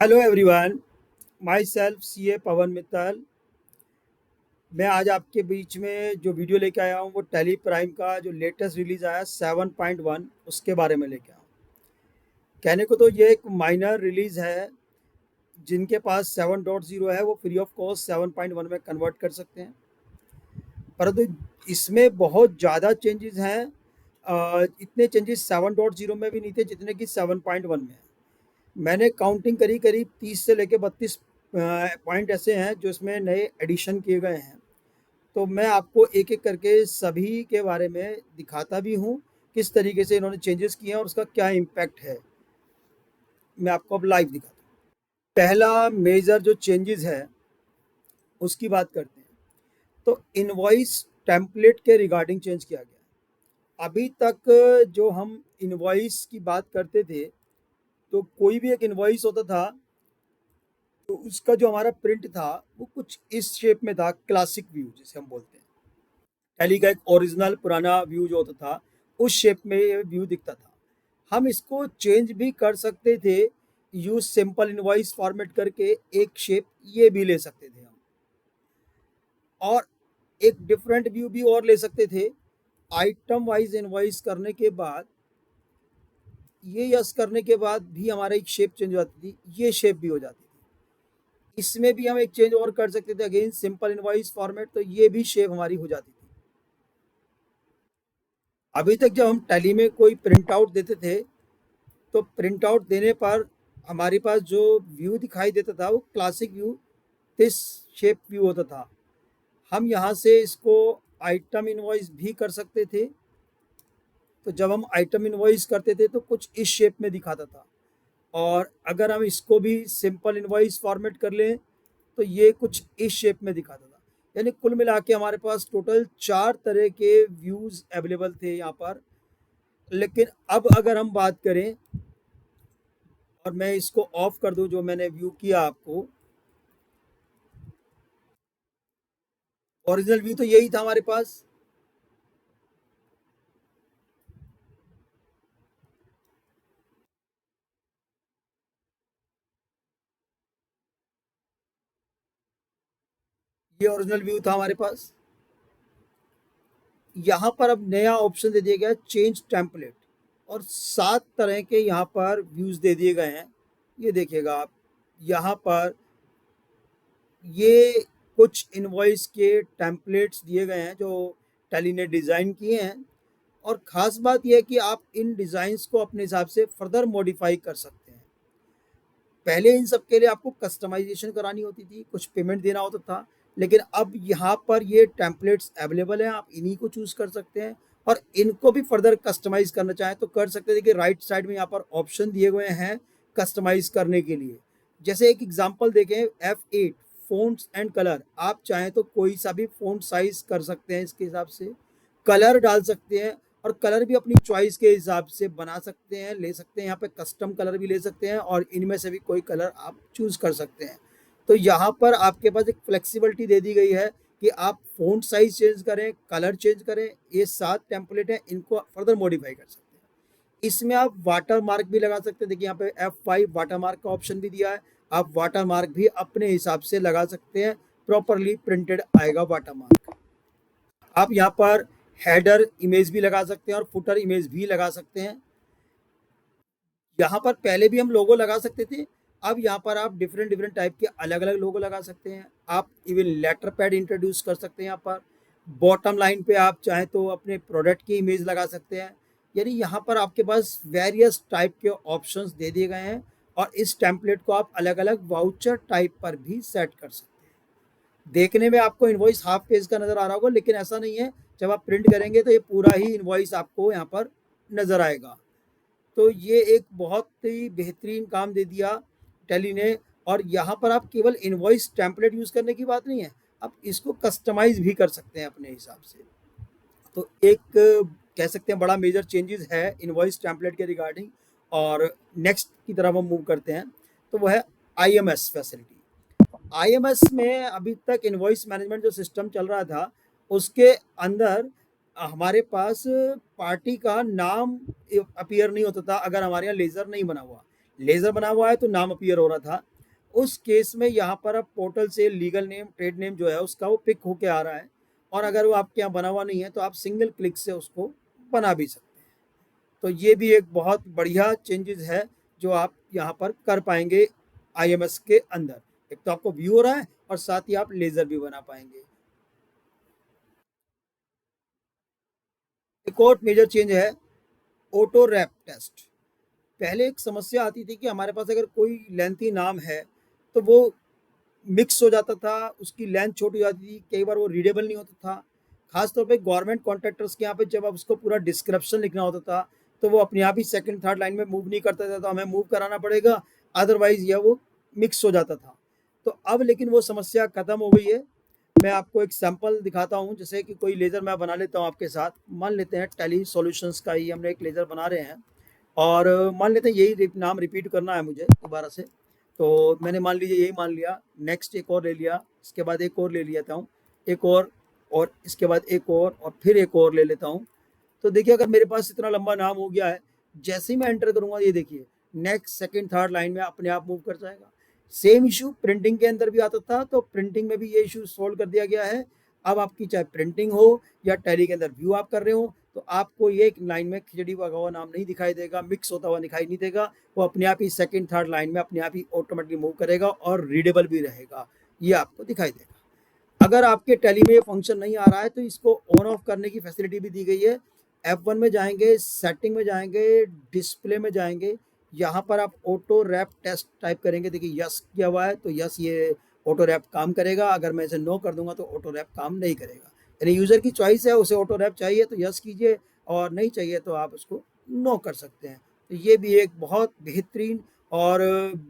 Hello everyone. Myself CA Pavan Mittal. मैं आज आपके बीच में जो वीडियो लेके आया हूँ वो टैली प्राइम का जो लेटेस्ट रिलीज आया 7.1 उसके बारे में लेके आया हूँ। कहने को तो ये एक माइनर रिलीज है। जिनके पास 7.0 है वो फ्री ऑफ कॉस्ट 7.1 में कन्वर्ट कर सकते हैं, परंतु इसमें बहुत ज़्यादा चेंजेस हैं। इतने चेंजेस 7.0 में भी नहीं थे जितने कि 7.1 में है। मैंने काउंटिंग करी, करीब 30 से लेके 32 पॉइंट ऐसे हैं जो इसमें नए एडिशन किए गए हैं। तो मैं आपको एक एक करके सभी के बारे में दिखाता भी हूँ, किस तरीके से इन्होंने चेंजेस किए हैं और उसका क्या इम्पैक्ट है। मैं आपको अब लाइव दिखाता हूँ। पहला मेजर जो चेंजेस है उसकी बात करते हैं। तो इनवॉइस टेम्पलेट के रिगार्डिंग चेंज किया गया। अभी तक जो हम इनवॉइस की बात करते थे, तो कोई भी एक इनवॉइस होता था तो उसका जो हमारा प्रिंट था वो कुछ इस शेप में था, क्लासिक व्यू जिसे हम बोलते हैं। टैली का एक ओरिजिनल पुराना व्यू जो होता था उस शेप में ये व्यू दिखता था। हम इसको चेंज भी कर सकते थे, यूज सिंपल इनवॉइस फॉर्मेट करके एक शेप ये भी ले सकते थे हम, और एक डिफरेंट व्यू भी और ले सकते थे। आइटम वाइज इनवॉइस करने के बाद, ये यस करने के बाद भी हमारा एक शेप चेंज हो जाती थी, ये शेप भी हो जाती थी। इसमें भी हम एक चेंज और कर सकते थे, अगेन सिंपल इनवॉइस फॉर्मेट, तो ये भी शेप हमारी हो जाती थी। अभी तक जब हम टैली में कोई प्रिंट आउट देते थे तो प्रिंट आउट देने पर हमारे पास जो व्यू दिखाई देता था वो classic view, this shape view होता था। हम यहाँ से इसको आइटम इनवॉइस भी कर सकते थे। तो जब हम आइटम इनवॉइस करते थे तो कुछ इस शेप में दिखाता था, और अगर हम इसको भी सिंपल इनवॉइस फॉर्मेट कर लें तो ये कुछ इस शेप में दिखाता था। यानी कुल मिला के हमारे पास टोटल 4 तरह के व्यूज अवेलेबल थे यहाँ पर। लेकिन अब अगर हम बात करें और मैं इसको ऑफ कर दूं, जो मैंने व्यू किया आपको, ओरिजिनल व्यू तो यही था हमारे पास। ये ओरिजिनल व्यू था हमारे पास। यहाँ पर अब नया ऑप्शन दे दिया गया चेंज टेम्पलेट, और 7 तरह के यहाँ पर व्यूज दे दिए गए हैं। ये देखिएगा आप, यहाँ पर ये कुछ इनवॉइस के टेम्पलेट्स दिए गए हैं जो टैली ने डिज़ाइन किए हैं। और ख़ास बात यह है कि आप इन डिज़ाइंस को अपने हिसाब से फर्दर मॉडिफाई कर सकते हैं। पहले इन सब के लिए आपको कस्टमाइजेशन करानी होती थी, कुछ पेमेंट देना होता था, लेकिन अब यहाँ पर ये टेम्पलेट्स अवेलेबल हैं, आप इन्हीं को चूज़ कर सकते हैं। और इनको भी फर्दर कस्टमाइज़ करना चाहें तो कर सकते हैं। देखिए राइट साइड में यहाँ पर ऑप्शन दिए हुए हैं कस्टमाइज़ करने के लिए। जैसे एक एग्जांपल देखें, F8 फ़ॉन्ट्स एंड कलर, आप चाहें तो कोई सा भी फ़ॉन्ट साइज़ कर सकते हैं इसके हिसाब से, कलर डाल सकते हैं, और कलर भी अपनी चॉइस के हिसाब से बना सकते हैं, ले सकते हैं। यहाँ पे कस्टम कलर भी ले सकते हैं और इनमें से भी कोई कलर आप चूज़ कर सकते हैं। तो यहाँ पर आपके पास एक फ्लेक्सिबिलिटी दे दी गई है कि आप फ़ॉन्ट साइज़ चेंज करें, कलर चेंज करें। ये 7 टेम्पलेट हैं, इनको फर्दर मॉडिफाई कर सकते हैं। इसमें आप वाटर मार्क भी लगा सकते हैं। देखिए यहाँ पे F5 वाटर मार्क का ऑप्शन भी दिया है। आप वाटर मार्क भी अपने हिसाब से लगा सकते हैं, प्रॉपरली प्रिंटेड आएगा वाटर मार्क। आप यहाँ पर हेडर इमेज भी लगा सकते हैं और फुटर इमेज भी लगा सकते हैं। यहाँ पर पहले भी हम लोगो लगा सकते थे, अब यहाँ पर आप डिफरेंट डिफरेंट टाइप के अलग अलग लोगो लगा सकते हैं। आप इवन लेटर पैड इंट्रोड्यूस कर सकते हैं। यहाँ पर बॉटम लाइन पे आप चाहें तो अपने प्रोडक्ट की इमेज लगा सकते हैं। यानी यहाँ पर आपके पास वेरियस टाइप के ऑप्शंस दे दिए गए हैं, और इस टेम्पलेट को आप अलग अलग वाउचर टाइप पर भी सेट कर सकते हैं। देखने में आपको इनवॉइस हाफ पेज का नज़र आ रहा होगा, लेकिन ऐसा नहीं है। जब आप प्रिंट करेंगे तो ये पूरा ही इनवॉइस आपको यहाँ पर नज़र आएगा। तो ये एक बहुत ही बेहतरीन काम दे दिया टैली ने। और यहाँ पर आप केवल इनवॉइस टेम्पलेट यूज़ करने की बात नहीं है, आप इसको कस्टमाइज़ भी कर सकते हैं अपने हिसाब से। तो एक कह सकते हैं बड़ा मेजर चेंजेस है इनवॉइस टेम्पलेट के रिगार्डिंग। और नेक्स्ट की तरफ हम मूव करते हैं, तो वो है आईएमएस फैसिलिटी। आईएमएस में अभी तक इनवॉइस मैनेजमेंट जो सिस्टम चल रहा था उसके अंदर हमारे पास पार्टी का नाम अपीयर नहीं होता था अगर हमारे यहाँ लेज़र नहीं बना हुआ। लेज़र बना हुआ है तो नाम अपीयर हो रहा था। उस केस में यहाँ पर अब पोर्टल से लीगल नेम, ट्रेड नेम जो है उसका वो पिक होके आ रहा है, और अगर वो आपके यहाँ बना हुआ नहीं है तो आप सिंगल क्लिक से उसको बना भी सकते हैं। तो ये भी एक बहुत बढ़िया चेंजेस है जो आप यहाँ पर कर पाएंगे आईएमएस के अंदर। एक तो आपको व्यू हो रहा है और साथ ही आप लेज़र भी बना पाएंगे। एक और मेजर चेंज है ऑटो रैप टेस्ट। पहले एक समस्या आती थी कि हमारे पास अगर कोई लेंथी नाम है तो वो मिक्स हो जाता था, उसकी लेंथ छोटी हो जाती थी, कई बार वो रीडेबल नहीं होता था। खास तौर पे गवर्नमेंट कॉन्ट्रैक्टर्स के यहाँ पे जब अब उसको पूरा डिस्क्रिप्शन लिखना होता था तो वो अपने आप ही सेकंड थर्ड लाइन में मूव नहीं करता था, तो हमें मूव कराना पड़ेगा, अदरवाइज यह वो मिक्स हो जाता था। तो अब लेकिन वो समस्या खत्म हो गई है। मैं आपको एक सैंपल दिखाता हूँ, जैसे कि कोई लेज़र मैं बना लेता हूँ आपके साथ। मान लेते हैं टेली सॉल्यूशंस का ही हमने एक लेज़र बना रहे हैं, और मान लेते हैं यही नाम रिपीट करना है मुझे दोबारा से। तो मैंने मान लीजिए यही मान लिया, नेक्स्ट एक और ले लिया, इसके बाद एक और ले लेता हूँ, एक और इसके बाद एक और फिर एक और ले लेता हूँ। तो देखिए अगर मेरे पास इतना लंबा नाम हो गया है, जैसे ही मैं एंटर करूँगा ये देखिए नेक्स्ट सेकंड थर्ड लाइन में अपने आप मूव कर जाएगा। सेम इशू प्रिंटिंग के अंदर भी आता था, तो प्रिंटिंग में भी ये इशू सोल्व कर दिया गया है। अब आपकी चाहे प्रिंटिंग हो या टैली के अंदर व्यू आप कर रहे हो तो आपको ये एक लाइन में खिचड़ी पका हुआ नाम नहीं दिखाई देगा, मिक्स होता हुआ दिखाई नहीं देगा। वो अपने आप ही सेकंड थर्ड लाइन में अपने आप ही ऑटोमेटिकली मूव करेगा और रीडेबल भी रहेगा, ये आपको दिखाई देगा। अगर आपके टैली में ये फंक्शन नहीं आ रहा है तो इसको ऑन ऑफ करने की फैसिलिटी भी दी गई है। F1 में जाएंगे, सेटिंग में जाएंगे, डिस्प्ले में जाएंगे, यहाँ पर आप ऑटो रैप टेस्ट टाइप करेंगे, देखिए यस किया हुआ है तो यस ये ऑटो रैप काम करेगा। अगर मैं इसे नो कर दूंगा तो ऑटो रैप काम नहीं करेगा। यानी यूज़र की चॉइस है, उसे ऑटो रैप चाहिए तो यस कीजिए और नहीं चाहिए तो आप उसको नो कर सकते हैं। तो ये भी एक बहुत बेहतरीन और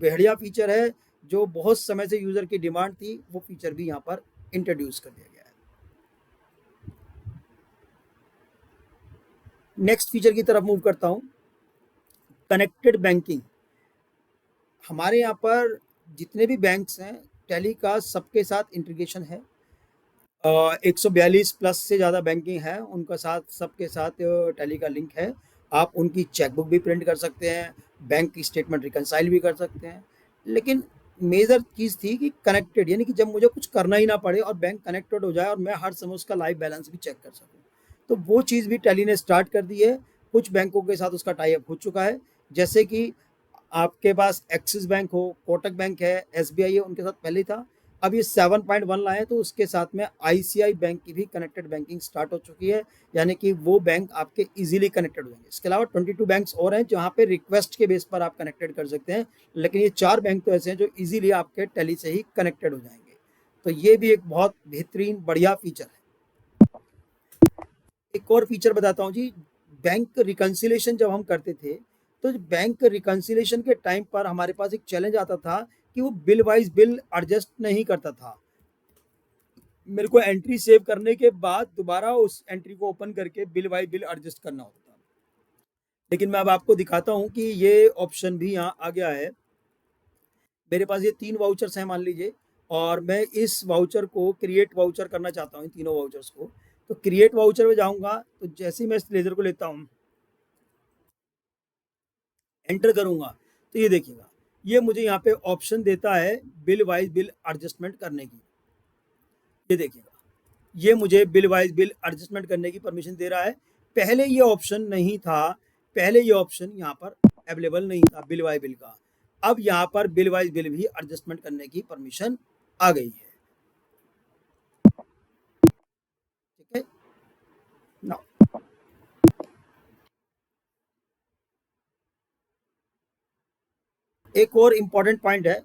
बढ़िया फीचर है, जो बहुत समय से यूज़र की डिमांड थी, वो फीचर भी यहाँ पर इंट्रोड्यूस कर दिया गया है। नेक्स्ट फीचर की तरफ मूव करता हूँ, कनेक्टेड बैंकिंग। हमारे यहाँ पर जितने भी बैंक्स हैं टैली का सबके साथ इंटीग्रेशन है। 142 प्लस से ज़्यादा बैंकिंग है, उनका साथ सबके साथ टैली का लिंक है। आप उनकी चेकबुक भी प्रिंट कर सकते हैं, बैंक की स्टेटमेंट रिकनसाइल भी कर सकते हैं। लेकिन मेजर चीज़ थी कि कनेक्टेड, यानी कि जब मुझे कुछ करना ही ना पड़े और बैंक कनेक्टेड हो जाए और मैं हर समय उसका लाइव बैलेंस भी चेक कर सकूँ। तो वो चीज़ भी टैली ने स्टार्ट कर दी है। कुछ बैंकों के साथ उसका टाई अप हो चुका है, जैसे कि आपके पास एक्सिस बैंक हो, कोटक बैंक है, एसबीआई है, उनके साथ पहले ही था। अब ये 7.1 लाए तो उसके साथ में आईसीआई बैंक की भी कनेक्टेड बैंकिंग स्टार्ट हो चुकी है, यानी कि वो बैंक आपके इजीली कनेक्टेड हो जाएंगे। इसके अलावा 22 बैंक्स और हैं जहाँ पे रिक्वेस्ट के बेस पर आप कनेक्टेड कर सकते हैं, लेकिन ये 4 बैंक तो ऐसे हैं जो इजीली आपके टेली से ही कनेक्टेड हो जाएंगे। तो ये भी एक बहुत बेहतरीन बढ़िया फीचर है। एक और फीचर बताता हूँ जी, बैंक रिकन्सिलेशन जब हम करते थे तो बैंक रिकन्सिलेशन के टाइम पर हमारे पास एक चैलेंज आता था कि वो बिल वाइज बिल एडजस्ट नहीं करता था। मेरे को एंट्री सेव करने के बाद दोबारा उस एंट्री को ओपन करके बिल वाइज बिल एडजस्ट करना होता था। लेकिन मैं अब आपको दिखाता हूँ कि ये ऑप्शन भी यहाँ आ गया है। मेरे पास ये 3 वाउचर्स हैं मान लीजिए, और मैं इस वाउचर को क्रिएट वाउचर करना चाहता हूँ, इन तीनों वाउचर्स को। तो क्रिएट वाउचर में जाऊँगा तो जैसे ही मैं इस लेज़र को लेता हूँ, एंटर करूँगा, तो ये देखिएगा ये मुझे यहाँ पे ऑप्शन देता है बिल वाइज बिल एडजस्टमेंट करने की। ये देखिएगा ये मुझे बिल वाइज बिल एडजस्टमेंट करने की परमिशन दे रहा है। पहले ये ऑप्शन नहीं था, पहले ये ऑप्शन यहाँ पर अवेलेबल नहीं था बिल वाइज बिल का। अब यहाँ पर बिल वाइज बिल भी एडजस्टमेंट करने की परमिशन आ गई है। ठीक है ना। एक और इम्पॉर्टेंट पॉइंट है,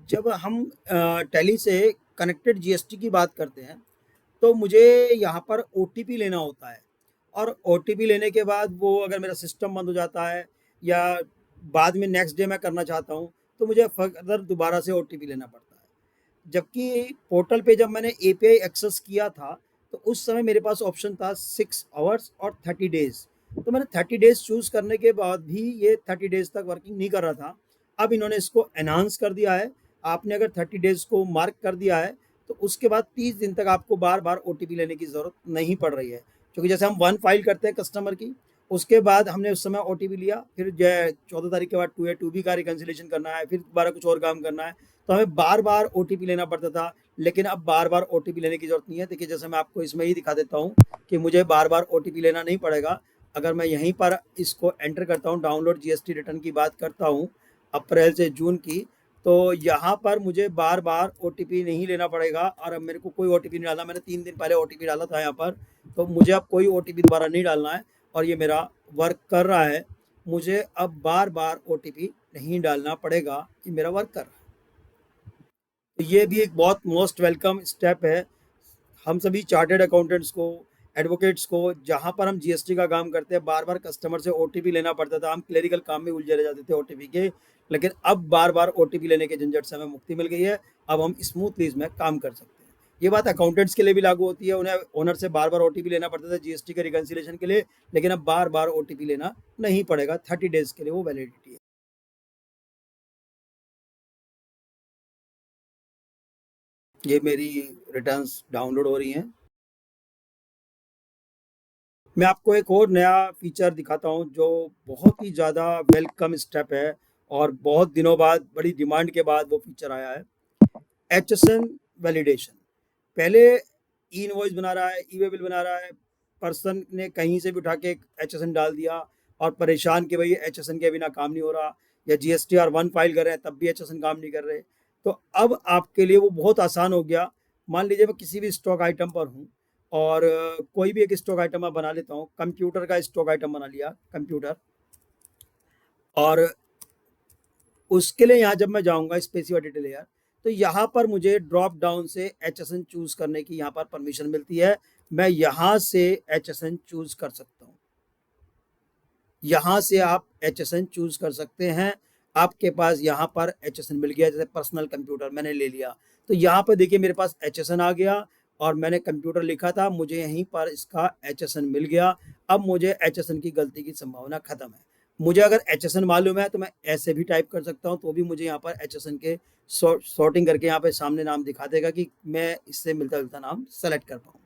जब हम टैली से कनेक्टेड जीएसटी की बात करते हैं तो मुझे यहाँ पर ओटीपी लेना होता है, और ओटीपी लेने के बाद वो अगर मेरा सिस्टम बंद हो जाता है या बाद में नेक्स्ट डे मैं करना चाहता हूँ तो मुझे फर्दर दोबारा से ओटीपी लेना पड़ता है। जबकि पोर्टल पे जब मैंने एपीआई एक्सेस किया था तो उस समय मेरे पास ऑप्शन था 6 आवर्स और 30 डेज। तो मैंने 30 डेज चूज़ करने के बाद भी ये 30 डेज तक वर्किंग नहीं कर रहा था। अब इन्होंने इसको एनहांस कर दिया है। आपने अगर 30 डेज को मार्क कर दिया है तो उसके बाद 30 दिन तक आपको बार बार ओटीपी लेने की ज़रूरत नहीं पड़ रही है, क्योंकि जैसे हम वन फाइल करते हैं कस्टमर की, उसके बाद हमने उस समय ओटीपी लिया, फिर जो है 14 तारीख के बाद 2A 2B का रिकन्सिलेशन करना है, फिर दोबारा कुछ और काम करना है, तो हमें बार-बार ओटीपी लेना पड़ता था। लेकिन अब बार-बार ओटीपी लेने की ज़रूरत नहीं है। देखिए, जैसे मैं आपको इसमें ही दिखा देता हूँ कि मुझे बार-बार ओटीपी लेना नहीं पड़ेगा। अगर मैं यहीं पर इसको एंटर करता हूँ, डाउनलोड जीएसटी रिटर्न की बात करता हूँ, अप्रैल से जून की, तो यहाँ पर मुझे बार-बार ओटीपी नहीं लेना पड़ेगा और अब मेरे को कोई ओटीपी नहीं डालना। मैंने 3 दिन पहले ओटीपी डाला था यहाँ पर, तो मुझे अब कोई ओटीपी दोबारा नहीं डालना है और ये मेरा वर्क कर रहा है। मुझे अब बार-बार ओटीपी नहीं डालना पड़ेगा, ये मेरा वर्क कर रहा है। तो ये भी एक बहुत मोस्ट वेलकम स्टेप है हम सभी चार्टर्ड अकाउंटेंट्स को, एडवोकेट्स को, जहाँ पर हम जीएसटी का काम करते हैं, बार-बार कस्टमर से ओटीपी लेना पड़ता था, हम क्लेरिकल काम में उलझे रह जाते थे ओटीपी के, लेकिन अब बार-बार ओटीपी लेने के झंझट से हमें मुक्ति मिल गई है। अब हम स्मूथली इसमें काम कर सकते हैं। ये बात अकाउंटेंट्स के लिए भी लागू होती है, उन्हें ओनर से बार-बार ओटीपी लेना पड़ता था जीएसटी के रिकन्सिलेशन के लिए, लेकिन अब बार-बार ओटीपी लेना नहीं पड़ेगा, 30 डेज़ के लिए वो वैलिडिटी है। ये मेरी रिटर्न्स डाउनलोड हो रही हैं। मैं आपको एक और नया फीचर दिखाता हूँ जो बहुत ही ज़्यादा वेलकम स्टेप है और बहुत दिनों बाद, बड़ी डिमांड के बाद वो फीचर आया है। HSN validation. पहले ई इनवॉइस बना रहा है, ई वे बिल बना रहा है, पर्सन ने कहीं से भी उठा के एक एचएसएन डाल दिया और परेशान कि भाई एचएसएन के बिना काम नहीं हो रहा, या जीएसटीआर 1 फाइल कर रहे हैं तब भी एचएसएन काम नहीं कर रहे। तो अब आपके लिए वो बहुत आसान हो गया। मान लीजिए मैं किसी भी स्टॉक आइटम पर हूँ और कोई भी एक स्टॉक आइटम मैं बना लेता हूँ, कंप्यूटर का स्टॉक आइटम बना लिया, कंप्यूटर, और उसके लिए यहाँ जब मैं जाऊँगा स्पेसिफाई डिटेल एयर, तो यहाँ पर मुझे ड्रॉप डाउन से एचएसएन चूज़ करने की यहाँ पर परमिशन मिलती है। मैं यहाँ से एचएसएन चूज़ कर सकता हूँ। यहाँ से आप एचएसएन चूज़ कर सकते हैं। आपके पास यहाँ पर एचएसएन मिल गया, जैसे पर्सनल कंप्यूटर मैंने ले लिया, तो यहाँ पर देखिए मेरे पास एचएसएन आ गया और मैंने कंप्यूटर लिखा था, मुझे यहीं पर इसका एचएसएन मिल गया। अब मुझे एचएसएन की गलती की संभावना खत्म है। मुझे अगर एचएसएन मालूम है तो मैं ऐसे भी टाइप कर सकता हूँ, तो भी मुझे यहाँ पर एचएसएन के सॉर्टिंग करके यहाँ पे सामने नाम दिखा देगा कि मैं इससे मिलता जुलता नाम सेलेक्ट कर पाऊँ।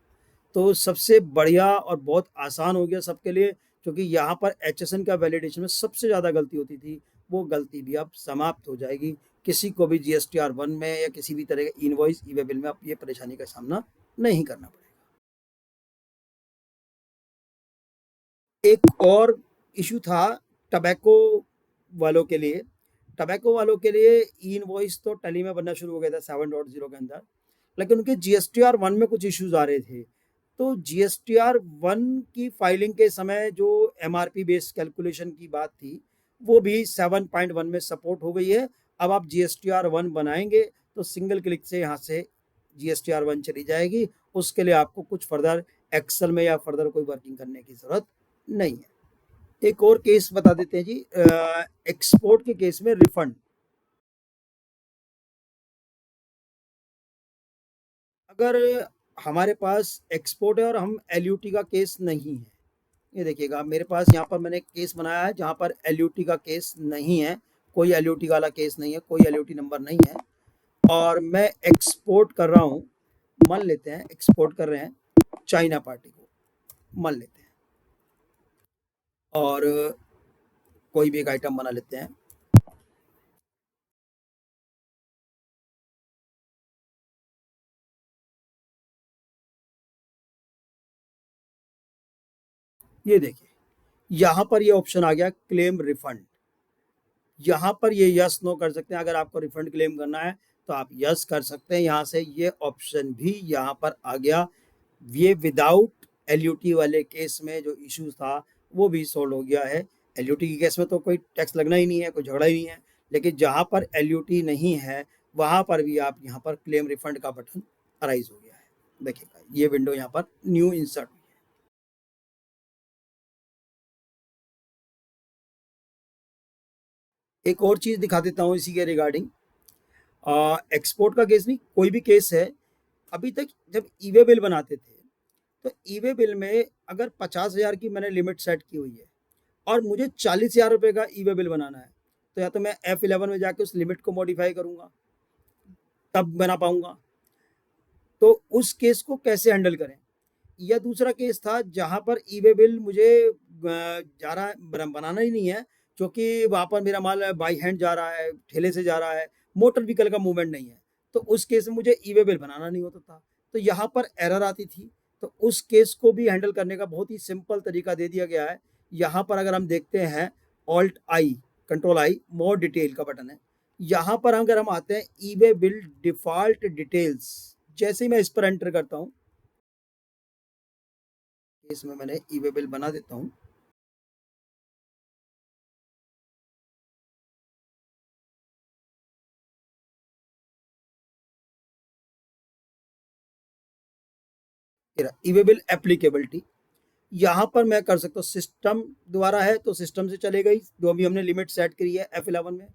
तो सबसे बढ़िया और बहुत आसान हो गया सबके लिए, क्योंकि यहाँ पर एचएसएन का वैलिडेशन में सबसे ज़्यादा गलती होती थी, वो गलती भी अब समाप्त हो जाएगी। किसी को भी जीएसटीआर 1 में या किसी भी तरह के इनवॉइस, ई वे बिल में अब ये परेशानी का सामना नहीं करना पड़ेगा। एक और इशू था टबैको वालों के लिए। टबैको वालों के लिए ई इनवॉइस तो टैली में बनना शुरू हो गया था 7.0 के अंदर, लेकिन उनके जीएसटीआर 1 में कुछ इश्यूज आ रहे थे। तो जीएसटीआर 1 की फाइलिंग के समय जो एमआरपी बेस्ड कैलकुलेशन की बात थी, वो भी 7.1 में सपोर्ट हो गई है। अब आप जीएसटीआर 1 बनाएंगे तो सिंगल क्लिक से यहाँ से जीएसटीआर 1 चली जाएगी। उसके लिए आपको कुछ फर्दर एक्सेल में या फर्दर कोई वर्किंग करने की ज़रूरत नहीं है। एक और केस बता देते हैं जी, एक्सपोर्ट के केस में रिफंड। अगर हमारे पास एक्सपोर्ट है और हम एलयूटी का केस नहीं है, ये देखिएगा मेरे पास यहाँ पर मैंने केस बनाया है जहाँ पर एलयूटी का केस नहीं है, कोई एलयूटी वाला केस नहीं है, कोई एलयूटी नंबर नहीं है, और मैं एक्सपोर्ट कर रहा हूँ। मान लेते हैं एक्सपोर्ट कर रहे हैं चाइना पार्टी को, मान लेते हैं, और कोई भी एक आइटम बना लेते हैं। ये देखिए यहाँ पर ये ऑप्शन आ गया क्लेम रिफंड। यहाँ पर ये यस नो कर सकते हैं। अगर आपको रिफंड क्लेम करना है तो आप यस कर सकते हैं। यहाँ से ये ऑप्शन भी यहाँ पर आ गया। ये विदाउट एलयूटी वाले केस में जो इश्यूज था वो भी सॉल्व हो गया है। एलयूटी के केस में तो कोई टैक्स लगना ही नहीं है, कोई झगड़ा ही नहीं है, लेकिन जहाँ पर एलयूटी नहीं है वहाँ पर भी आप यहाँ पर क्लेम रिफंड का बटन अराइज हो गया है। देखिएगा ये विंडो यहाँ पर न्यू इंसर्ट हुई है। एक और चीज़ दिखा देता हूँ इसी के रिगार्डिंग। एक्सपोर्ट का केस नहीं, कोई भी केस है, अभी तक जब ई वे बिल बनाते थे तो ई वे बिल में अगर 50,000 की मैंने लिमिट सेट की हुई है और मुझे 40,000 रुपये का ई वे बिल बनाना है, तो या तो मैं F11 में जाके उस लिमिट को मॉडिफाई करूँगा, तब बना पाऊँगा। तो उस केस को कैसे हैंडल करें? या दूसरा केस था जहाँ पर ई वे बिल मुझे जा रहा है बनाना ही नहीं है, क्योंकि वहाँ पर मेरा माल बाई हैंड जा रहा है, ठेले से जा रहा है, मोटर व्हीकल का मूवमेंट नहीं है। तो उस केस में मुझे ई वे बिल बनाना नहीं होता था, तो यहाँ पर एरर आती थी। तो उस केस को भी हैंडल करने का बहुत ही सिंपल तरीका दे दिया गया है। यहाँ पर अगर हम देखते हैं, alt I, control I, more detail का बटन है। यहाँ पर अगर हम आते हैं ई वे बिल डिफॉल्ट डिटेल्स, जैसे ही मैं इस पर एंटर करता हूँ, इसमें मैंने ई वे बिल बना देता हूँ। ई वे बिल एप्लीकेबिलिटी, यहाँ पर मैं कर सकता हूँ, सिस्टम द्वारा है तो सिस्टम से चले गई, जो भी हमने लिमिट सेट करी है F11 में।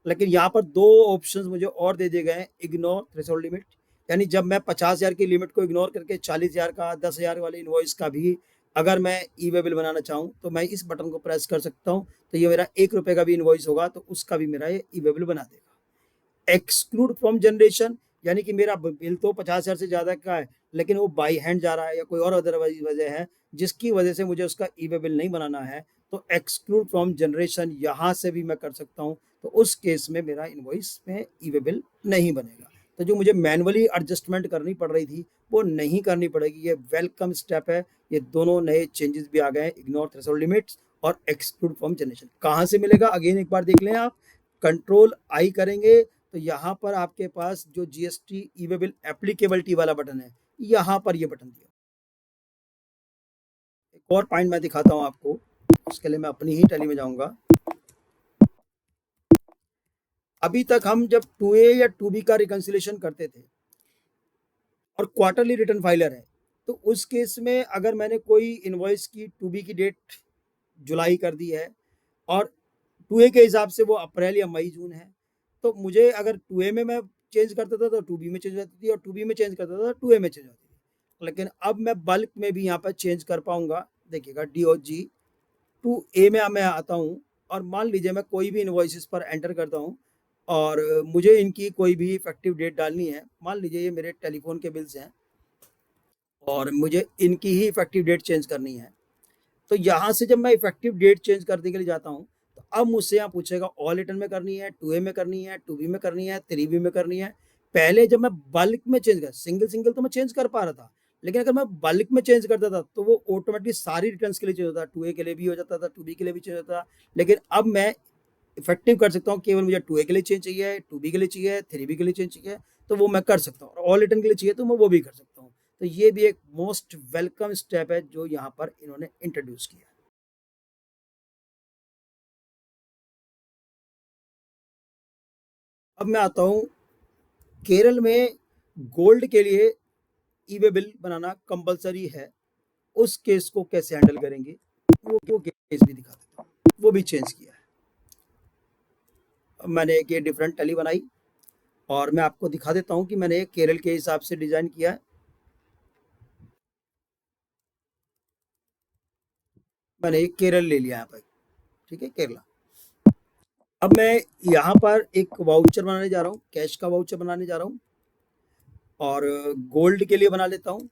लेकिन यहाँ पर दो ऑप्शंस मुझे और दे दिए गए हैं, इग्नोर थ्रेशोल्ड लिमिट, यानी जब मैं 50,000 की लिमिट को इग्नोर करके 40,000 का, 10,000 वाले इनवॉइस का भी अगर मैं ई वे बिल बनाना चाहूँ तो मैं इस बटन को प्रेस कर सकता हूँ। तो ये मेरा 1 रुपये का भी इनवॉइस होगा तो उसका भी मेरा ये ई वे बिल बना देगा। एक्सक्लूड फ्रॉम जनरेशन, यानी कि मेरा बिल तो 50,000 से ज़्यादा का है, लेकिन वो बाई हैंड जा रहा है या कोई और अदरवाइज वजह है जिसकी वजह से मुझे उसका ई वे बिल नहीं बनाना है, तो एक्सक्लूड फ्रॉम जनरेशन यहाँ से भी मैं कर सकता हूँ। तो उस केस में मेरा इनवॉइस में ई वे बिल नहीं बनेगा। तो जो मुझे मैनुअली एडजस्टमेंट करनी पड़ रही थी वो नहीं करनी पड़ेगी। ये वेलकम स्टेप है। ये दोनों नए चेंजेस भी आ गए हैं, इग्नोर थ्रेशोल्ड लिमिट्स और एक्सक्लूड फ्रॉम जनरेशन। कहाँ से मिलेगा, अगेन एक बार देख लें आप, कंट्रोल आई करेंगे तो यहाँ पर आपके पास जो जीएसटी ई वे बिल एप्लीकेबिलिटी वाला बटन है, यहाँ पर ये बटन दिया। एक और पॉइंट मैं दिखाता हूँ आपको, उसके लिए मैं अपनी ही टैली में जाऊंगा। अभी तक हम जब 2A या 2B का रिकंसिलेशन करते थे और क्वार्टरली रिटर्न फाइलर है, तो उस केस में अगर मैंने कोई इनवॉइस की 2B की डेट जुलाई कर दी है और 2A के हिसाब से वो अप्रैल या मई जून है, तो मुझे अगर 2A में मैं चेंज करता था तो 2B में चेंज हो जाती थी, और 2B में चेंज करता था तो 2A में चेंज होती थी। लेकिन अब मैं बल्क में भी यहाँ पर चेंज कर पाऊंगा। देखिएगा, DOG 2A में मैं आता हूँ और मान लीजिए मैं कोई भी इनवॉइसेस पर एंटर करता हूँ और मुझे इनकी कोई भी इफेक्टिव डेट डालनी है। मान लीजिए ये मेरे टेलीफोन के बिल्स हैं और मुझे इनकी ही इफेक्टिव डेट चेंज करनी है। तो यहाँ से जब मैं इफेक्टिव डेट चेंज करने के लिए जाता हूँ तो अब मुझसे यहाँ पूछेगा ऑल रिटर्न में करनी है, 2A में करनी है, 2B में करनी है, 3B में करनी है। पहले जब मैं बल्क में चेंज कर, सिंगल सिंगल तो मैं चेंज कर पा रहा था, लेकिन अगर मैं बल्क में चेंज करता था तो वो ऑटोमेटिक सारी रिटर्न के लिए चेंज होता था, 2A के लिए भी हो जाता था, 2B के लिए भी चेंज होता था। लेकिन अब मैं इफेक्टिव कर सकता हूँ, केवल मुझे 2A के लिए चेंज चाहिए, 2B के लिए चाहिए, 3B के लिए चेंज चाहिए, तो वो मैं कर सकता हूँ। और ऑल रिटर्न के लिए चाहिए तो मैं वो भी कर सकता हूँ। तो ये भी एक मोस्ट वेलकम स्टेप है जो यहाँ पर इन्होंने इंट्रोड्यूस किया। अब मैं आता हूँ, केरल में गोल्ड के लिए ई वे बिल बनाना कंपलसरी है। उस केस को कैसे हैंडल करेंगे, वो केस भी दिखा देता हूँ, वो भी चेंज किया है। अब मैंने एक ये डिफरेंट टैली बनाई और मैं आपको दिखा देता हूँ कि मैंने केरल के हिसाब से डिजाइन किया है। मैंने एक केरल ले लिया यहाँ पर, ठीक है, केरला। अब मैं यहाँ पर एक वाउचर बनाने जा रहा हूँ, कैश का वाउचर बनाने जा रहा हूँ और गोल्ड के लिए बना लेता हूँ।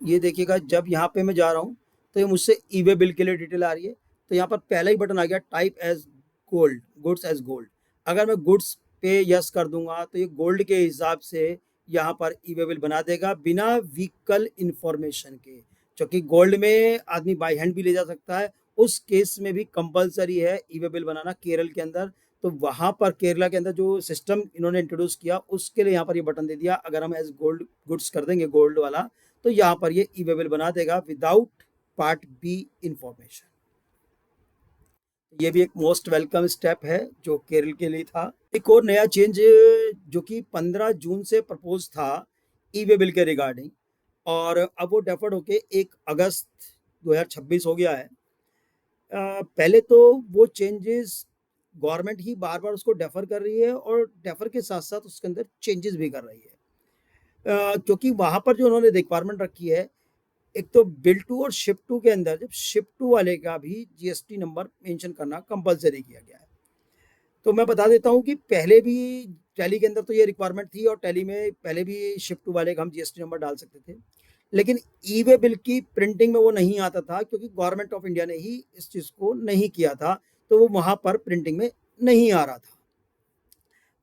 ये देखिएगा, जब यहाँ पे मैं जा रहा हूँ तो ये मुझसे ई वे बिल के लिए डिटेल आ रही है। तो यहाँ पर पहला ही बटन आ गया, type as gold, goods as gold. अगर मैं गुड्स पे यस कर दूंगा तो ये गोल्ड के हिसाब से यहाँ पर ई वे बिल बना देगा बिना व्हीकल इंफॉर्मेशन के, क्योंकि गोल्ड में आदमी बाई हैंड भी ले जा सकता है। उस केस में भी कंपलसरी है ई वे बिल बनाना केरल के अंदर। तो वहां पर केरला के अंदर जो सिस्टम इन्होंने इंट्रोड्यूस किया उसके लिए यहाँ पर ये बटन दे दिया। अगर हम एज गोल्ड गुड्स कर देंगे गोल्ड वाला, तो यहाँ पर ये ई वे बिल बना देगा विदाउट पार्ट बी इंफॉर्मेशन। ये भी एक मोस्ट वेलकम स्टेप है जो केरल के लिए था। एक और नया चेंज जो कि 15 जून से प्रपोज था ई वे बिल के रिगार्डिंग, और अब वो डेफर्ड होके 1 अगस्त 2026 हो गया है। पहले तो वो चेंजेस गवर्नमेंट ही बार बार उसको डेफर कर रही है और डेफर के साथ साथ उसके अंदर चेंजेस भी कर रही है, क्योंकि वहां पर जो उन्होंने रिक्वायरमेंट रखी है, एक तो बिल टू और शिप टू के अंदर जब शिप टू वाले का भी जीएसटी नंबर मेंशन करना कंपलसरी किया गया है। तो मैं बता देता हूँ कि पहले भी टैली के अंदर तो ये रिक्वायरमेंट थी और टैली में पहले भी शिफ्ट टू वाले का हम जीएसटी नंबर डाल सकते थे, लेकिन ई वे बिल की प्रिंटिंग में वो नहीं आता था क्योंकि गवर्नमेंट ऑफ इंडिया ने ही इस चीज़ को नहीं किया था, तो वो वहाँ पर प्रिंटिंग में नहीं आ रहा था।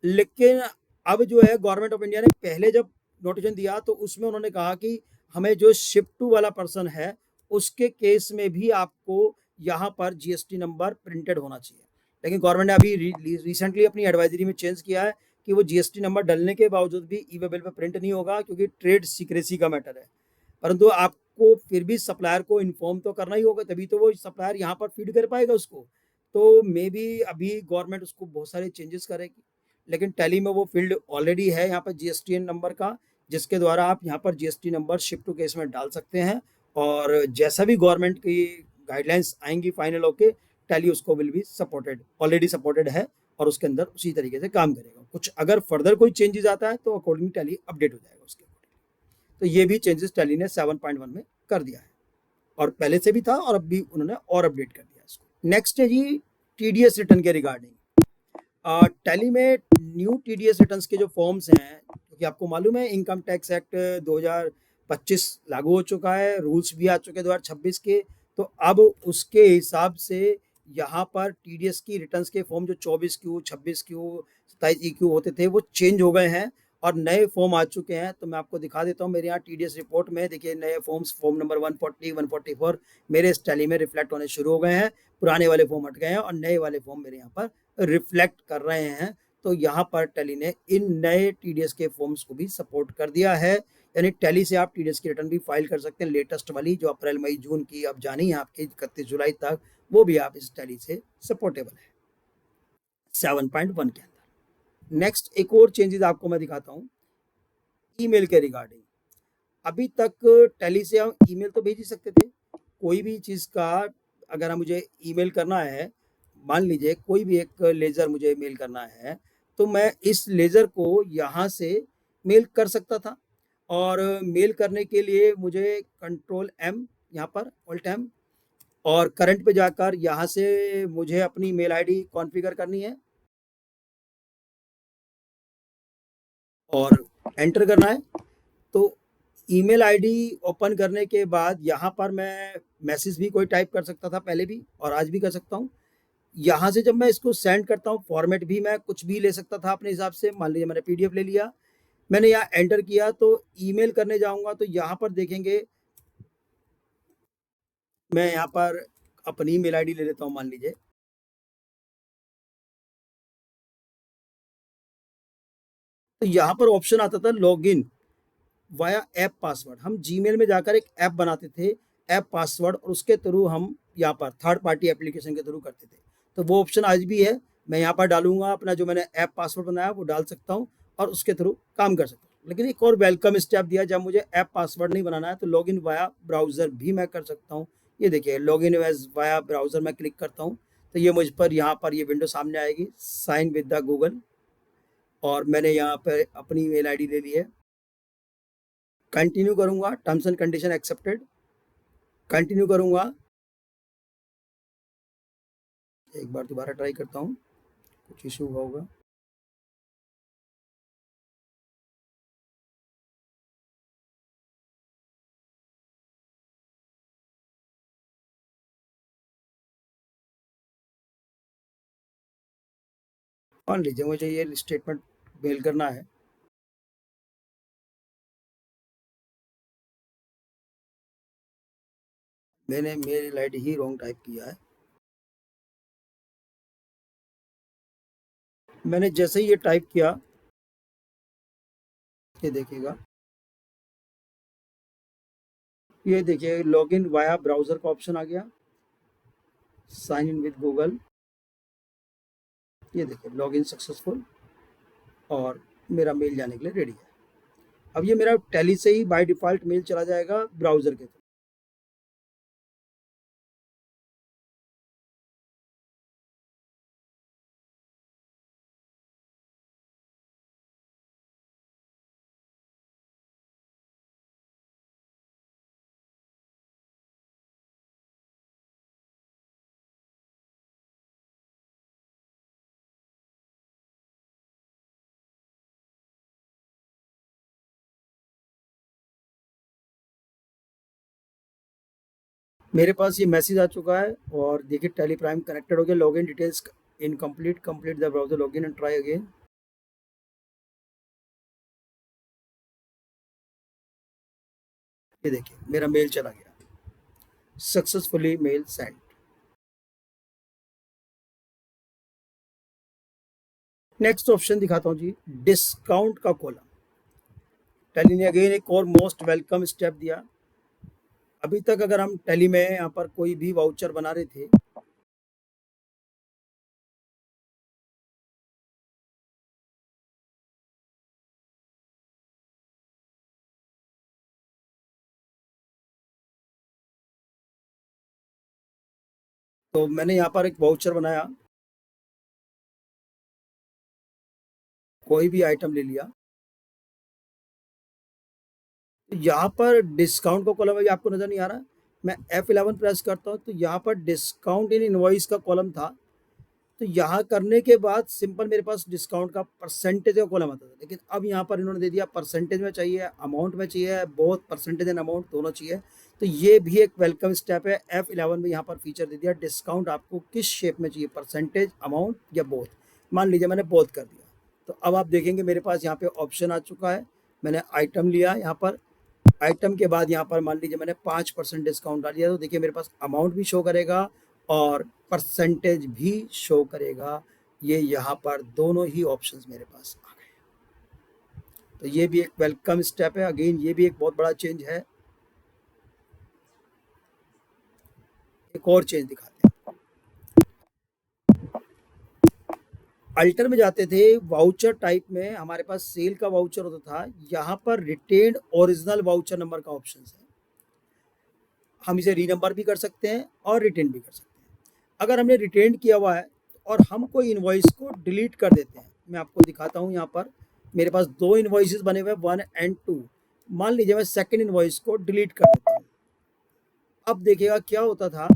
लेकिन अब जो है गवर्नमेंट ऑफ इंडिया ने पहले जब नोटिफिकेशन दिया तो उसमें उन्होंने कहा कि हमें जो शिफ्ट टू वाला पर्सन है उसके केस में भी आपको यहाँ पर जीएसटी नंबर प्रिंटेड होना चाहिए। लेकिन गवर्नमेंट ने अभी रिसेंटली अपनी एडवाइजरी में चेंज किया है कि वो जीएसटी नंबर डलने के बावजूद भी ई वे बिल पे प्रिंट नहीं होगा क्योंकि ट्रेड सीक्रेसी का मैटर है। परंतु आपको फिर भी सप्लायर को इन्फॉर्म तो करना ही होगा, तभी तो वो सप्लायर यहाँ पर फीड कर पाएगा उसको। तो मे बी अभी गवर्नमेंट उसको बहुत सारे चेंजेस करेगी, लेकिन टैली में वो फील्ड ऑलरेडी है यहाँ पर जीएसटीएन नंबर का, जिसके द्वारा आप यहाँ पर GST number shift to case में डाल सकते हैं। और जैसा भी गवर्नमेंट की गाइडलाइंस आएंगी फाइनल होके, टैली उसको will be supported, already supported है और उसके अंदर उसी तरीके से काम करेगा। कुछ अगर फर्दर कोई चेंजेस आता है तो अकॉर्डिंग टैली अपडेट हो जाएगा उसके अकॉर्डिंग। तो ये भी चेंजेस टैली ने 7.1 में कर दिया है, और पहले से भी था और अब भी उन्होंने और अपडेट कर दिया इसको। नेक्स्ट है जी टीडीएस रिटर्न के रिगार्डिंग। टैली में न्यू टीडीएस रिटर्न्स के जो फॉर्म्स हैं, क्योंकि आपको मालूम है इनकम टैक्स एक्ट 2025 लागू हो चुका है, रूल्स भी आ चुके हैं 2026 के, तो अब उसके हिसाब से यहाँ पर टीडीएस की रिटर्न्स के फॉर्म जो 24Q 26Q 27EQ होते थे वो चेंज हो गए हैं और नए फॉर्म आ चुके हैं। तो मैं आपको दिखा देता हूँ, मेरे यहाँ टीडीएस रिपोर्ट में देखिए नए फॉर्म्स, फॉर्म नंबर 140 144 मेरे इस टैली में रिफ्लेक्ट होने शुरू हो गए हैं। पुराने वाले फॉर्म हट गए हैं और नए वाले फॉर्म मेरे यहाँ पर रिफ्लेक्ट कर रहे हैं। तो यहाँ पर टैली ने इन नए टीडीएस के फॉर्म्स को भी सपोर्ट कर दिया है, यानी टैली से आप टीडीएस की रिटर्न भी फाइल कर सकते हैं। लेटेस्ट वाली जो अप्रैल मई जून की अब जानी है आपकी 31 जुलाई तक, वो भी आप इस टैली से सपोर्टेबल है 7.1 के अंदर। नेक्स्ट एक और चेंजेस आपको मैं दिखाता हूँ ईमेल के रिगार्डिंग। अभी तक टैली से हम ईमेल तो भेज ही सकते थे, कोई भी चीज़ का अगर मुझे ईमेल करना है, मान लीजिए कोई भी एक लेज़र मुझे मेल करना है, तो मैं इस लेज़र को यहाँ से मेल कर सकता था। और मेल करने के लिए मुझे कंट्रोल एम, यहाँ पर ऑल्ट एम, और करंट पे जाकर यहाँ से मुझे अपनी मेल आईडी कॉन्फ़िगर करनी है और एंटर करना है। तो ईमेल आईडी ओपन करने के बाद यहाँ पर मैं मैसेज भी कोई टाइप कर सकता था पहले भी और आज भी कर सकता हूँ। यहाँ से जब मैं इसको सेंड करता हूँ, फॉर्मेट भी मैं कुछ भी ले सकता था अपने हिसाब से। मान लीजिए मैंने पीडीएफ ले लिया, मैंने यहाँ एंटर किया तो ईमेल करने जाऊँगा तो यहाँ पर देखेंगे मैं यहाँ पर अपनी ईमेल आईडी ले लेता हूँ मान लीजिए। तो यहाँ पर ऑप्शन आता था लॉगिन वाया ऐप पासवर्ड। हम जीमेल में जाकर एक ऐप बनाते थे, ऐप पासवर्ड, और उसके थ्रू हम यहाँ पर थर्ड पार्टी एप्लीकेशन के थ्रू करते थे। तो वो ऑप्शन आज भी है, मैं यहाँ पर डालूंगा अपना जो मैंने ऐप पासवर्ड बनाया वो डाल सकता हूँ और उसके थ्रू काम कर सकता हूँ। लेकिन एक और वेलकम स्टेप दिया, जब मुझे ऐप पासवर्ड नहीं बनाना है तो लॉगिन वाया ब्राउज़र भी मैं कर सकता हूँ। ये देखिए लॉगिन वाया ब्राउज़र मैं क्लिक करता हूँ तो ये मुझ पर यहाँ पर ये विंडो सामने आएगी, साइन विद द गूगल, और मैंने यहाँ पर अपनी ईमेल आईडी ले ली है। कंटिन्यू करूंगा, terms and condition accepted, continue करूंगा। एक बार दोबारा ट्राई करता हूँ, कुछ इशू हुआ होगा। मान लीजिए मुझे ये स्टेटमेंट मेल करना है, मैंने मेल आईडी ही रॉन्ग टाइप किया है। मैंने जैसे ही ये टाइप किया, ये देखिएगा, ये देखिए लॉगिन वाया ब्राउजर का ऑप्शन आ गया, साइन इन विद गूगल, ये देखिए लॉगिन सक्सेसफुल, और मेरा मेल जाने के लिए रेडी है। अब ये मेरा टैली से ही बाय डिफॉल्ट मेल चला जाएगा ब्राउजर के थ्रू। मेरे पास ये मैसेज आ चुका है और देखिए टैली प्राइम कनेक्टेड हो गया। Login details incomplete, complete the browser login and try again. ये देखिए मेरा मेल चला गया, successfully mail send. Next option दिखाता हूँ जी, डिस्काउंट का कॉलम। टैली ने अगेन एक और मोस्ट वेलकम स्टेप दिया। अभी तक अगर हम टैली में यहाँ पर कोई भी वाउचर बना रहे थे, तो मैंने यहाँ पर एक वाउचर बनाया, कोई भी आइटम ले लिया। तो यहाँ पर डिस्काउंट का कॉलम है, आपको नजर नहीं आ रहा। मैं F11 प्रेस करता हूँ तो यहाँ पर डिस्काउंट इन इनवॉइस का कॉलम था। तो यहाँ करने के बाद सिंपल मेरे पास डिस्काउंट का परसेंटेज का कॉलम आता था, लेकिन अब यहाँ पर इन्होंने दे दिया परसेंटेज में चाहिए, अमाउंट में चाहिए, बहुत परसेंटेज एंड अमाउंट दोनों चाहिए। तो ये भी एक वेलकम स्टेप है। F11 में यहाँ पर फीचर दे दिया, डिस्काउंट आपको किस शेप में चाहिए, परसेंटेज, अमाउंट या बोथ। मान लीजिए मैंने बोथ कर दिया, तो अब आप देखेंगे मेरे पास यहाँ पे ऑप्शन आ चुका है। मैंने आइटम लिया, यहाँ पर आइटम के बाद यहाँ पर मान लीजिए मैंने 5% डिस्काउंट डाल दिया, तो देखिए मेरे पास अमाउंट भी शो करेगा और परसेंटेज भी शो करेगा। ये यहाँ पर दोनों ही ऑप्शंस मेरे पास आ गए। तो ये भी एक वेलकम स्टेप है। अगेन ये भी एक बहुत बड़ा चेंज है। एक और चेंज दिखाते हैं। अल्टर में जाते थे, वाउचर टाइप में हमारे पास सेल का वाउचर होता था, यहाँ पर रिटेन्ड ओरिजिनल वाउचर नंबर का ऑप्शन है। हम इसे रीनंबर भी कर सकते हैं और रिटेन भी कर सकते हैं। अगर हमने रिटेन किया हुआ है और हम कोई इन्वॉइस को डिलीट कर देते हैं, मैं आपको दिखाता हूँ। यहाँ पर मेरे पास दो इन्वॉइसेस बने हुए हैं, 1 एंड 2। मान लीजिए मैं सेकंड इन्वॉइस को डिलीट कर देता हूँ। अब देखिएगा क्या होता था,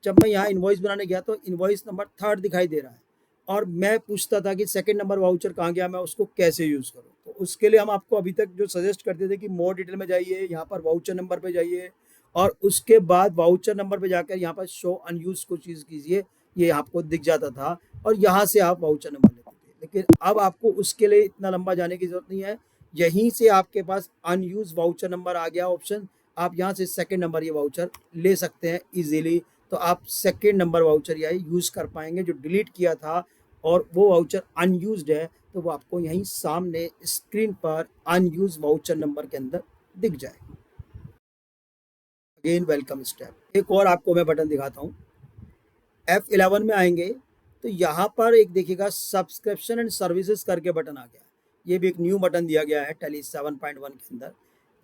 जब मैं यहाँ इन्वॉइस बनाने गया तो इन्वॉइस नंबर 3 दिखाई दे रहा है और मैं पूछता था कि सेकंड नंबर वाउचर कहाँ गया, मैं उसको कैसे यूज़ करूँ। तो उसके लिए हम आपको अभी तक जो सजेस्ट करते थे कि मोर डिटेल में जाइए, यहाँ पर वाउचर नंबर पे जाइए और उसके बाद वाउचर नंबर पे जाकर यहाँ पर शो अनयूज को चीज़ कीजिए, ये आपको दिख जाता था और यहाँ से आप वाउचर नंबर लेते थे। लेकिन अब आपको उसके लिए इतना लंबा जाने की जरूरत नहीं है, यहीं से आपके पास अनयूज वाउचर नंबर आ गया ऑप्शन। आप यहाँ से सेकंड नंबर ये वाउचर ले सकते हैं इजीली। तो आप सेकेंड नंबर वाउचर या यूज़ कर पाएंगे। जो डिलीट किया था और वो वाउचर अनयूज्ड है, तो वो आपको यहीं सामने स्क्रीन पर अनयूज वाउचर नंबर के अंदर दिख जाए। Again welcome step. एक और आपको मैं बटन दिखाता हूँ। F11 में आएंगे तो यहाँ पर एक देखिएगा सब्सक्रिप्शन एंड सर्विसेज करके बटन आ गया। ये भी एक न्यू बटन दिया गया है टैली 7.1 के अंदर।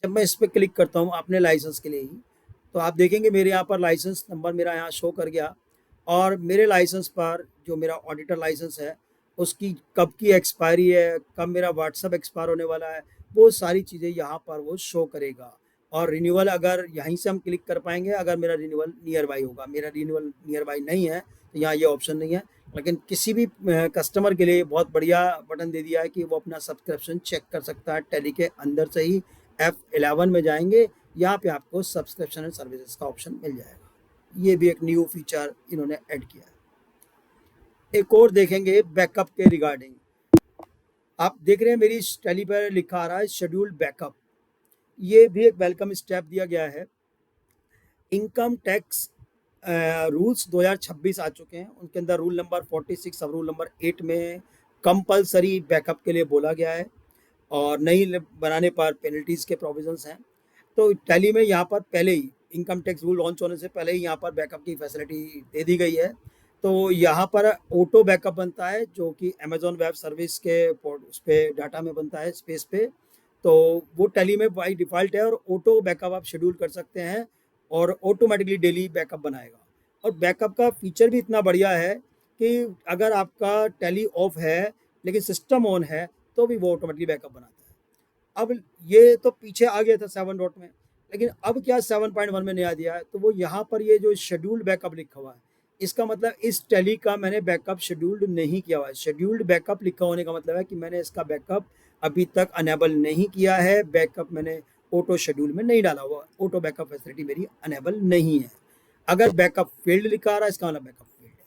जब मैं इस पर क्लिक करता हूँ अपने लाइसेंस के लिए ही, तो आप देखेंगे मेरे यहाँ पर लाइसेंस नंबर मेरा यहाँ शो कर गया और मेरे लाइसेंस पर जो मेरा ऑडिटर लाइसेंस है उसकी कब की एक्सपायरी है, कब मेरा व्हाट्सअप एक्सपायर होने वाला है, वो सारी चीज़ें यहाँ पर वो शो करेगा। और रिन्यूअल अगर यहीं से हम क्लिक कर पाएंगे, अगर मेरा रिन्यूअल नियर बाई होगा। मेरा रिन्यूअल नियर बाई नहीं है तो यहाँ ये ऑप्शन नहीं है। लेकिन किसी भी कस्टमर के लिए बहुत बढ़िया बटन दे दिया है कि वो अपना सब्सक्रिप्शन चेक कर सकता है टैली के अंदर से ही। F11 में जाएंगे, यहाँ पे आपको सब्सक्रिप्शन एंड सर्विसेज का ऑप्शन मिल जाएगा। ये भी एक न्यू फीचर इन्होंने ऐड किया है। एक और देखेंगे बैकअप के रिगार्डिंग। आप देख रहे हैं मेरी टैली पर लिखा आ रहा है शेड्यूल्ड बैकअप। ये भी एक वेलकम स्टेप दिया गया है। इनकम टैक्स रूल्स 2026 आ चुके हैं, उनके अंदर रूल नंबर 46 सब रूल नंबर 8 में कंपलसरी बैकअप के लिए बोला गया है और नहीं बनाने पर पेनल्टीज़ के प्रोविजंस हैं। तो टैली में यहाँ पर पहले ही इनकम टैक्स रूल लॉन्च होने से पहले ही यहाँ पर बैकअप की फैसिलिटी दे दी गई है। तो यहाँ पर ऑटो बैकअप बनता है जो कि अमेजॉन वेब सर्विस के उस पर डाटा में बनता है, स्पेस पे। तो वो टैली में बाई डिफ़ॉल्ट है और ऑटो बैकअप आप शेड्यूल कर सकते हैं और ऑटोमेटिकली डेली बैकअप बनाएगा। और बैकअप का फीचर भी इतना बढ़िया है कि अगर आपका टैली ऑफ है लेकिन सिस्टम ऑन है तो भी वो ऑटोमेटिकली बैकअप बनाता है। अब ये तो पीछे आ गया था 7 डॉट में, लेकिन अब क्या 7.1 में नया दिया है, तो वो यहाँ पर ये जो शेड्यूल्ड बैकअप लिखा हुआ है, इसका मतलब इस टैली का मैंने बैकअप शेड्यूल्ड नहीं किया हुआ है। शेड्यूल्ड बैकअप लिखा होने का मतलब है कि मैंने इसका बैकअप अभी तक अनेबल नहीं किया है। बैकअप मैंने ऑटो शेड्यूल में नहीं डाला हुआ, ऑटो बैकअप फैसिलिटी मेरी अनेबल नहीं है। अगर बैकअप फील्ड लिखा आ रहा है इसका मतलब बैकअप फील्ड है।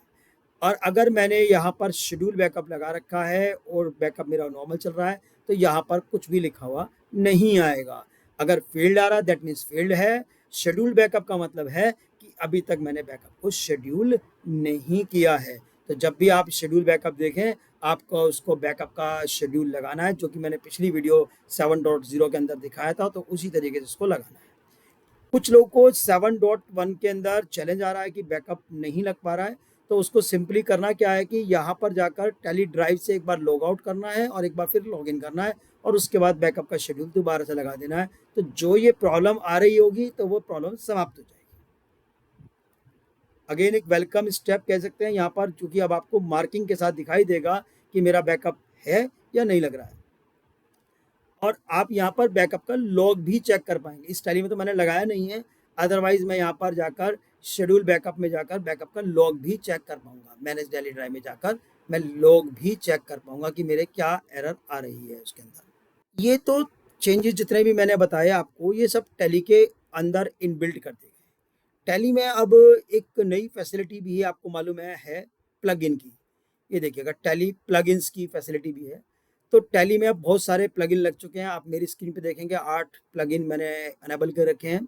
और अगर मैंने यहाँ पर शेड्यूल बैकअप लगा रखा है और बैकअप मेरा नॉर्मल चल रहा है तो यहाँ पर कुछ भी लिखा हुआ नहीं आएगा। अगर फील्ड आ रहा है दैट मीन्स फील्ड है। शेड्यूल बैकअप का मतलब है कि अभी तक मैंने बैकअप को शेड्यूल नहीं किया है। तो जब भी आप शेड्यूल बैकअप देखें आपको उसको बैकअप का शेड्यूल लगाना है, जो कि मैंने पिछली वीडियो 7.0 के अंदर दिखाया था, तो उसी तरीके से इसको लगाना है। कुछ लोगों को 7.1 के अंदर चैलेंज आ रहा है कि बैकअप नहीं लग पा रहा है, तो उसको सिंपली करना क्या है कि यहाँ पर जाकर टैली ड्राइव से एक बार लॉग आउट करना है और एक बार फिर लॉग इन करना है और उसके बाद बैकअप का शेड्यूल दोबारा से लगा देना है। तो जो ये प्रॉब्लम आ रही होगी तो वो प्रॉब्लम समाप्त हो जाएगी। अगेन एक वेलकम स्टेप कह सकते हैं यहाँ पर, क्योंकि अब आपको मार्किंग के साथ दिखाई देगा कि मेरा बैकअप है या नहीं लग रहा है। और आप यहाँ पर बैकअप का लॉग भी चेक कर पाएंगे। इस टैली में तो मैंने लगाया नहीं है, अदरवाइज मैं यहाँ पर जाकर शेड्यूल बैकअप में जाकर बैकअप का लॉग भी चेक कर पाऊंगा। मैनेज डेली ड्राइव में जाकर मैं लॉग भी चेक कर पाऊंगा कि मेरे क्या एरर आ रही है उसके अंदर। ये तो चेंजेस जितने भी मैंने बताए आपको ये सब टैली के अंदर इनबिल्ट कर दिए गए। टैली में अब एक नई फैसिलिटी भी है, आपको मालूम है प्लग इन की। ये देखिएगा टैली प्लगइन्स की फैसिलिटी भी है। तो टैली में अब बहुत सारे प्लगइन लग चुके हैं। आप मेरी स्क्रीन पे देखेंगे 8 प्लगइन मैंने अनेबल कर रखे हैं।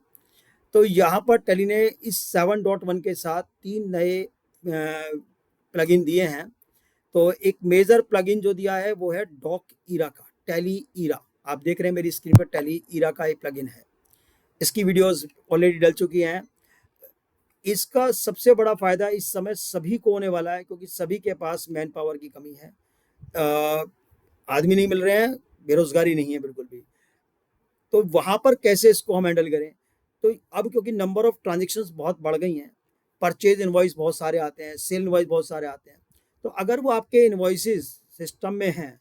तो यहाँ पर टैली ने इस 7.1 के साथ 3 नए प्लगइन दिए हैं। तो एक मेजर प्लगइन जो दिया है वो है डॉक ईरा का, टैली ईरा। आप देख रहे हैं मेरी स्क्रीन पर टैली ईरा का एक प्लगइन है। इसकी वीडियोस ऑलरेडी डल चुकी हैं। इसका सबसे बड़ा फायदा इस समय सभी को होने वाला है, क्योंकि सभी के पास मैन पावर की कमी है, आदमी नहीं मिल रहे हैं, बेरोजगारी नहीं है बिल्कुल भी। तो वहां पर कैसे इसको हम हैंडल करें? तो अब क्योंकि नंबर ऑफ ट्रांजेक्शन्स बहुत बढ़ गई हैं, परचेज इनवॉइस बहुत सारे आते हैं, सेल इनवॉइस बहुत सारे आते हैं, तो अगर वो आपके इनवॉइसेस सिस्टम में हैं,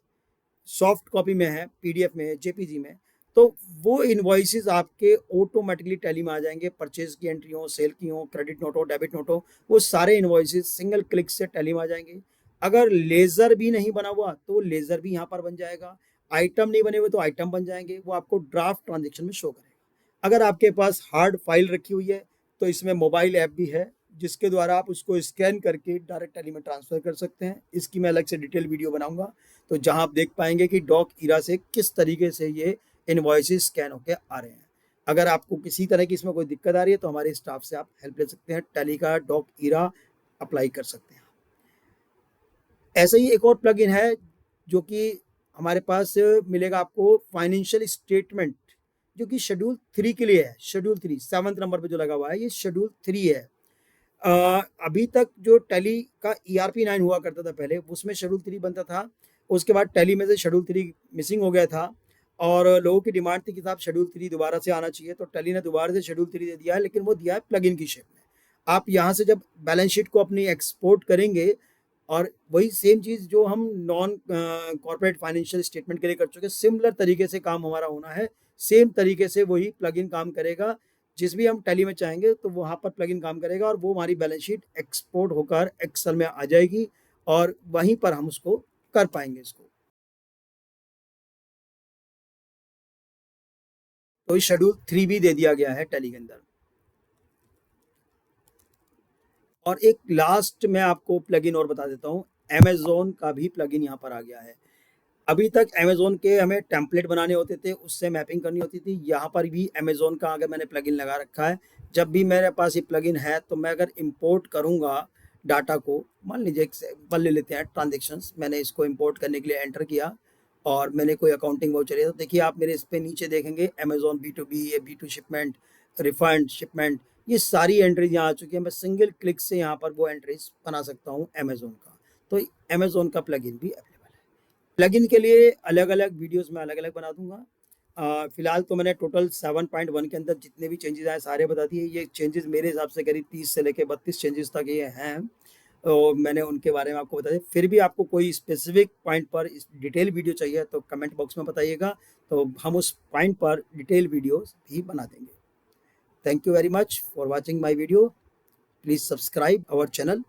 सॉफ्ट कॉपी में है, पीडीएफ में है, जेपीजी में, तो वो इनवॉइसेस आपके ऑटोमेटिकली टैली में आ जाएंगे। परचेज की एंट्री हो, सेल की हो, क्रेडिट नोट हो, डेबिट नोट हो, वो सारे इनवॉइसेस सिंगल क्लिक से टैली में आ जाएंगे। अगर लेजर भी नहीं बना हुआ तो लेजर भी यहाँ पर बन जाएगा। आइटम नहीं बने हुए तो आइटम बन जाएंगे, वो आपको ड्राफ्ट ट्रांजेक्शन में शो करेगा। अगर आपके पास हार्ड फाइल रखी हुई है तो इसमें मोबाइल ऐप भी है, जिसके द्वारा आप उसको स्कैन करके डायरेक्ट टैली में ट्रांसफर कर सकते हैं। इसकी मैं अलग से डिटेल वीडियो बनाऊंगा, तो जहां आप देख पाएंगे कि डॉक ईरा से किस तरीके से ये इनवॉइसेस स्कैन होकर आ रहे हैं। अगर आपको किसी तरह की इसमें कोई दिक्कत आ रही है तो हमारे स्टाफ से आप हेल्प ले सकते हैं, टैली का डॉक ईरा अप्लाई कर सकते हैं। ऐसा ही एक और प्लगइन है जो कि हमारे पास मिलेगा आपको, फाइनेंशियल स्टेटमेंट, जो कि शेड्यूल 3 के लिए है। शेड्यूल 3 7th नंबर पे जो लगा हुआ है ये शेड्यूल 3 है। अभी तक जो टैली का ERP 9 हुआ करता था पहले, उसमें शेड्यूल 3 बनता था। उसके बाद टैली में से शेड्यूल 3 मिसिंग हो गया था और लोगों की डिमांड थी कि साहब शेड्यूल 3 दोबारा से आना चाहिए, तो टैली ने दोबारा से शेड्यूल 3 दे दिया है, लेकिन वो दिया है प्लगइन की शेप में। आप यहाँ से जब बैलेंस शीट को अपनी एक्सपोर्ट करेंगे और वही सेम चीज़ जो हम नॉन कॉर्पोरेट फाइनेंशियल स्टेटमेंट के लिए कर चुके हैं, सिमिलर तरीके से काम हमारा होना है। सेम तरीके से वही प्लगइन काम करेगा, जिस भी हम टैली में चाहेंगे तो वहाँ पर प्लगइन काम करेगा और वो हमारी बैलेंस शीट एक्सपोर्ट होकर एक्सेल में आ जाएगी और वहीं पर हम उसको कर पाएंगे इसको। तो शेड्यूल 3 भी दे दिया गया है टैली के अंदर। और एक लास्ट मैं आपको प्लगइन और बता देता हूँ, अमेजोन का भी प्लगइन यहाँ पर आ गया है। अभी तक अमेजोन के हमें टेम्पलेट बनाने होते थे, उससे मैपिंग करनी होती थी। यहाँ पर भी अमेजोन का अगर मैंने प्लगइन लगा रखा है, जब भी मेरे पास ये प्लगइन है तो मैं अगर इंपोर्ट करूँगा डाटा को, मान लीजिए एग्जाम्पल ले लेते हैं ट्रांजेक्शन्स, मैंने इसको इंपोर्ट करने के लिए एंटर किया और मैंने कोई अकाउंटिंग वाउचर है, तो देखिए आप मेरे इस पे नीचे देखेंगे अमेजोन B2B, ये B2 शिपमेंट, रिफंड शिपमेंट, ये सारी एंट्रीज यहाँ आ चुकी है। मैं सिंगल क्लिक से यहाँ पर वो एंट्रीज बना सकता हूँ अमेजोन का। तो अमेजोन का प्लगइन भी अवेलेबल है। प्लगइन के लिए अलग अलग वीडियोस में अलग अलग बना दूंगा। फिलहाल तो मैंने टोटल 7.1 के अंदर जितने भी चेंजेस आए सारे बता दिए। ये चेंजेस मेरे हिसाब से करीब 30 से लेकर 32 चेंजेस तक ये हैं, और मैंने उनके बारे में आपको बता दिया। फिर भी आपको कोई स्पेसिफिक पॉइंट पर डिटेल वीडियो चाहिए तो कमेंट बॉक्स में बताइएगा, तो हम उस पॉइंट पर डिटेल वीडियोस भी बना देंगे। Thank you very much for watching my video. Please subscribe our channel.